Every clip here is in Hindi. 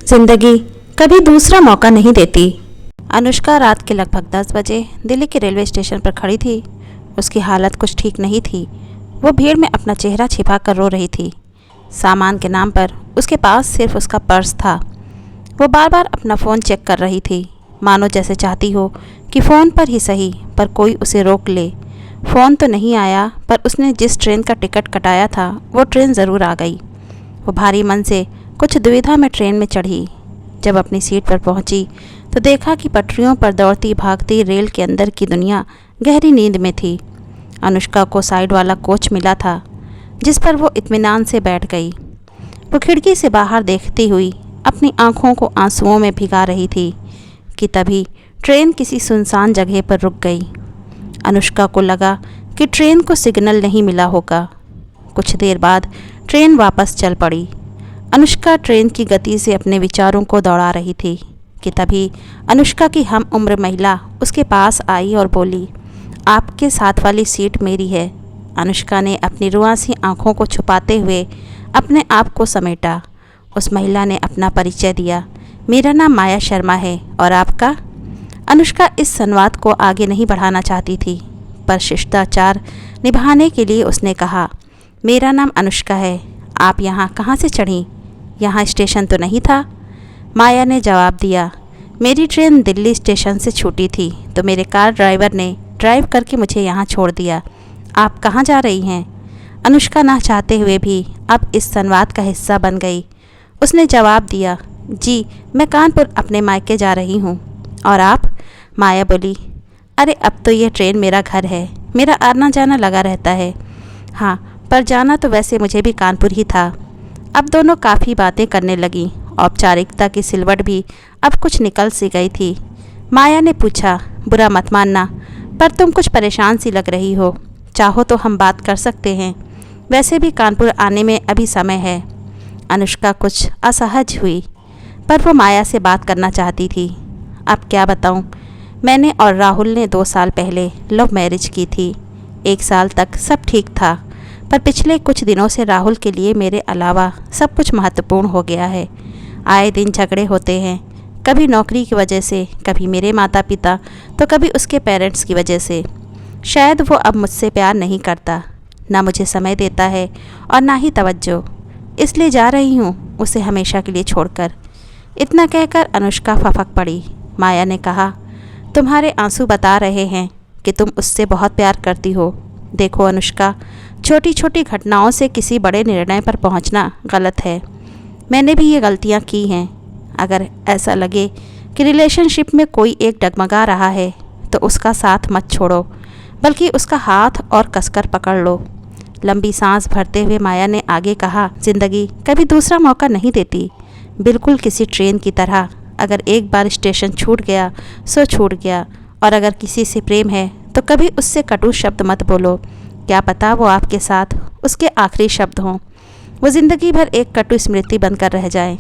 जिंदगी कभी दूसरा मौका नहीं देती। अनुष्का रात के लगभग 10 बजे दिल्ली के रेलवे स्टेशन पर खड़ी थी। उसकी हालत कुछ ठीक नहीं थी। वो भीड़ में अपना चेहरा छिपा कर रो रही थी। सामान के नाम पर उसके पास सिर्फ उसका पर्स था। वो बार बार अपना फ़ोन चेक कर रही थी, मानो जैसे चाहती हो कि फ़ोन पर ही सही पर कोई उसे रोक ले। फ़ोन तो नहीं आया, पर उसने जिस ट्रेन का टिकट कटाया था वो ट्रेन ज़रूर आ गई। वो भारी मन से कुछ दुविधा में ट्रेन में चढ़ी। जब अपनी सीट पर पहुंची तो देखा कि पटरियों पर दौड़ती भागती रेल के अंदर की दुनिया गहरी नींद में थी। अनुष्का को साइड वाला कोच मिला था, जिस पर वो इत्मीनान से बैठ गई। वो खिड़की से बाहर देखती हुई अपनी आंखों को आंसुओं में भिगा रही थी कि तभी ट्रेन किसी सुनसान जगह पर रुक गई। अनुष्का को लगा कि ट्रेन को सिग्नल नहीं मिला होगा। कुछ देर बाद ट्रेन वापस चल पड़ी। अनुष्का ट्रेन की गति से अपने विचारों को दौड़ा रही थी कि तभी अनुष्का की हम उम्र महिला उसके पास आई और बोली, आपके साथ वाली सीट मेरी है। अनुष्का ने अपनी रुआंसी आंखों को छुपाते हुए अपने आप को समेटा। उस महिला ने अपना परिचय दिया, मेरा नाम माया शर्मा है, और आपका? अनुष्का इस संवाद को आगे नहीं बढ़ाना चाहती थी, पर शिष्टाचार निभाने के लिए उसने कहा, मेरा नाम अनुष्का है। आप यहाँ कहाँ से चढ़ीं? यहाँ स्टेशन तो नहीं था। माया ने जवाब दिया, मेरी ट्रेन दिल्ली स्टेशन से छूटी थी तो मेरे कार ड्राइवर ने ड्राइव करके मुझे यहाँ छोड़ दिया। आप कहाँ जा रही हैं? अनुष्का ना चाहते हुए भी अब इस संवाद का हिस्सा बन गई। उसने जवाब दिया, जी मैं कानपुर अपने मायके जा रही हूँ। और आप? माया बोली, अरे अब तो ये ट्रेन मेरा घर है, मेरा आना जाना लगा रहता है। हाँ, पर जाना तो वैसे मुझे भी कानपुर ही था। अब दोनों काफ़ी बातें करने लगी। औपचारिकता की सिलवट भी अब कुछ निकल सी गई थी। माया ने पूछा, बुरा मत मानना, पर तुम कुछ परेशान सी लग रही हो। चाहो तो हम बात कर सकते हैं, वैसे भी कानपुर आने में अभी समय है। अनुष्का कुछ असहज हुई, पर वो माया से बात करना चाहती थी। अब क्या बताऊं, मैंने और राहुल ने 2 साल पहले लव मैरिज की थी। 1 साल तक सब ठीक था, पर पिछले कुछ दिनों से राहुल के लिए मेरे अलावा सब कुछ महत्वपूर्ण हो गया है। आए दिन झगड़े होते हैं, कभी नौकरी की वजह से, कभी मेरे माता पिता, तो कभी उसके पेरेंट्स की वजह से। शायद वो अब मुझसे प्यार नहीं करता, ना मुझे समय देता है और ना ही तवज्जो। इसलिए जा रही हूँ उसे हमेशा के लिए छोड़कर। इतना कहकर अनुष्का फफक पड़ी। माया ने कहा, तुम्हारे आंसू बता रहे हैं कि तुम उससे बहुत प्यार करती हो। देखो अनुष्का, छोटी छोटी घटनाओं से किसी बड़े निर्णय पर पहुंचना गलत है। मैंने भी ये गलतियां की हैं। अगर ऐसा लगे कि रिलेशनशिप में कोई एक डगमगा रहा है तो उसका साथ मत छोड़ो, बल्कि उसका हाथ और कसकर पकड़ लो। लंबी सांस भरते हुए माया ने आगे कहा, जिंदगी कभी दूसरा मौका नहीं देती। बिल्कुल किसी ट्रेन की तरह, अगर एक बार स्टेशन छूट गया सो छूट गया। और अगर किसी से प्रेम है तो कभी उससे कटु शब्द मत बोलो। क्या पता वो आपके साथ उसके आखिरी शब्द हों। वो ज़िंदगी भर एक कटु स्मृति बनकर रह जाए।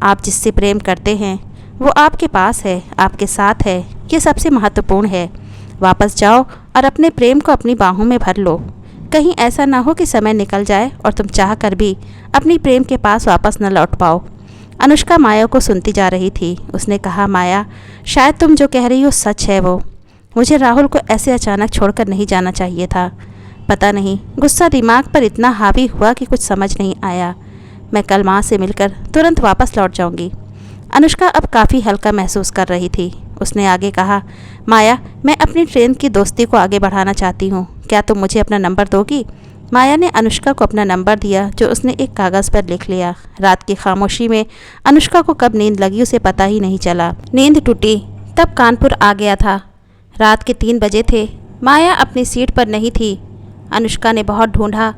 आप जिससे प्रेम करते हैं वो आपके पास है, आपके साथ है, ये सबसे महत्वपूर्ण है। वापस जाओ और अपने प्रेम को अपनी बाहों में भर लो। कहीं ऐसा ना हो कि समय निकल जाए और तुम चाह कर भी अपनी प्रेम के पास वापस न लौट पाओ। अनुष्का माया को सुनती जा रही थी। उसने कहा, माया शायद तुम जो कह रही हो सच है। वो मुझे राहुल को ऐसे अचानक छोड़कर नहीं जाना चाहिए था। पता नहीं गुस्सा दिमाग पर इतना हावी हुआ कि कुछ समझ नहीं आया। मैं कल माँ से मिलकर तुरंत वापस लौट जाऊंगी। अनुष्का अब काफ़ी हल्का महसूस कर रही थी। उसने आगे कहा, माया मैं अपनी ट्रेन की दोस्ती को आगे बढ़ाना चाहती हूँ। क्या तुम मुझे अपना नंबर दोगी? माया ने अनुष्का को अपना नंबर दिया, जो उसने एक कागज़ पर लिख लिया। रात की खामोशी में अनुष्का को कब नींद लगी उसे पता ही नहीं चला। नींद टूटी तब कानपुर आ गया था। रात के 3 बजे थे। माया अपनी सीट पर नहीं थी। अनुष्का ने बहुत ढूंढा,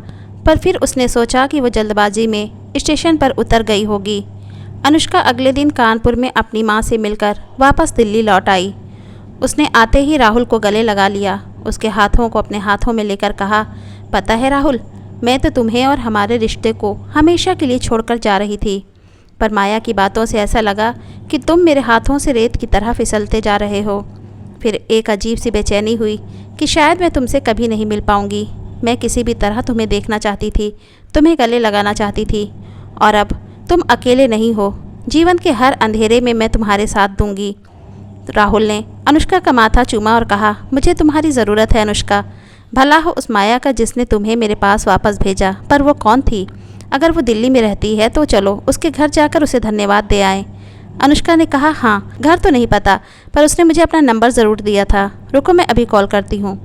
पर फिर उसने सोचा कि वो जल्दबाजी में स्टेशन पर उतर गई होगी। अनुष्का अगले दिन कानपुर में अपनी माँ से मिलकर वापस दिल्ली लौट आई। उसने आते ही राहुल को गले लगा लिया। उसके हाथों को अपने हाथों में लेकर कहा, पता है राहुल, मैं तो तुम्हें और हमारे रिश्ते को हमेशा के लिए छोड़कर जा रही थी, पर माया की बातों से ऐसा लगा कि तुम मेरे हाथों से रेत की तरह फिसलते जा रहे हो। फिर एक अजीब सी बेचैनी हुई कि शायद मैं तुमसे कभी नहीं मिल पाऊंगी। मैं किसी भी तरह तुम्हें देखना चाहती थी, तुम्हें गले लगाना चाहती थी। और अब तुम अकेले नहीं हो, जीवन के हर अंधेरे में मैं तुम्हारे साथ दूंगी। राहुल ने अनुष्का का माथा चूमा और कहा, मुझे तुम्हारी ज़रूरत है अनुष्का। भला हो उस माया का जिसने तुम्हें मेरे पास वापस भेजा, पर वो कौन थी? अगर वो दिल्ली में रहती है तो चलो उसके घर जाकर उसे धन्यवाद दे आएं। अनुष्का ने कहा, हाँ, घर तो नहीं पता, पर उसने मुझे अपना नंबर ज़रूर दिया था। रुको, मैं अभी कॉल करती हूँ।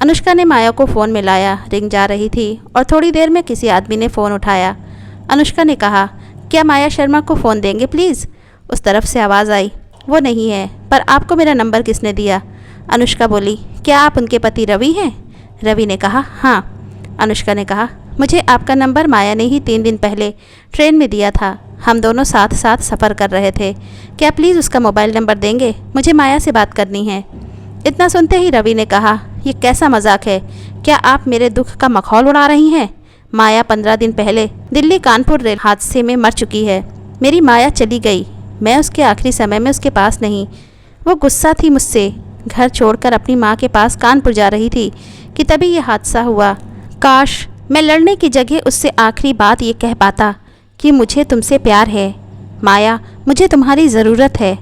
अनुष्का ने माया को फ़ोन मिलाया। रिंग जा रही थी और थोड़ी देर में किसी आदमी ने फ़ोन उठाया। अनुष्का ने कहा, क्या माया शर्मा को फ़ोन देंगे प्लीज़? उस तरफ से आवाज़ आई, वो नहीं है, पर आपको मेरा नंबर किसने दिया? अनुष्का बोली, क्या आप उनके पति रवि हैं? रवि ने कहा, हाँ। अनुष्का ने कहा, मुझे आपका नंबर माया ने ही 3 दिन पहले ट्रेन में दिया था। हम दोनों साथ साथ सफ़र कर रहे थे। क्या प्लीज़ उसका मोबाइल नंबर देंगे? मुझे माया से बात करनी है। इतना सुनते ही रवि ने कहा, ये कैसा मजाक है? क्या आप मेरे दुख का मखौल उड़ा रही हैं? माया 15 दिन पहले दिल्ली कानपुर रेल हादसे में मर चुकी है। मेरी माया चली गई, मैं उसके आखिरी समय में उसके पास नहीं। वो गुस्सा थी मुझसे। घर छोड़कर अपनी माँ के पास कानपुर जा रही थी कि तभी ये हादसा हुआ। काश मैं लड़ने की जगह उससे आखिरी बात ये कह पाता कि मुझे तुमसे प्यार है माया, मुझे तुम्हारी ज़रूरत है।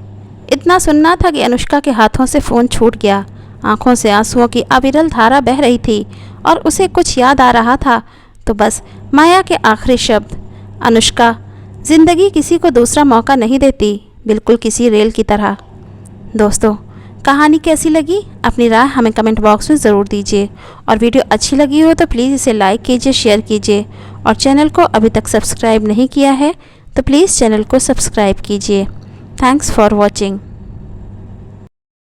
इतना सुनना था कि अनुष्का के हाथों से फ़ोन छूट गया। आंखों से आंसुओं की अविरल धारा बह रही थी और उसे कुछ याद आ रहा था तो बस माया के आखिरी शब्द, अनुष्का, ज़िंदगी किसी को दूसरा मौका नहीं देती, बिल्कुल किसी रेल की तरह। दोस्तों, कहानी कैसी लगी? अपनी राय हमें कमेंट बॉक्स में ज़रूर दीजिए और वीडियो अच्छी लगी हो तो प्लीज़ इसे लाइक कीजिए, शेयर कीजिए और चैनल को अभी तक सब्सक्राइब नहीं किया है तो प्लीज़ चैनल को सब्सक्राइब कीजिए। Thanks for watching.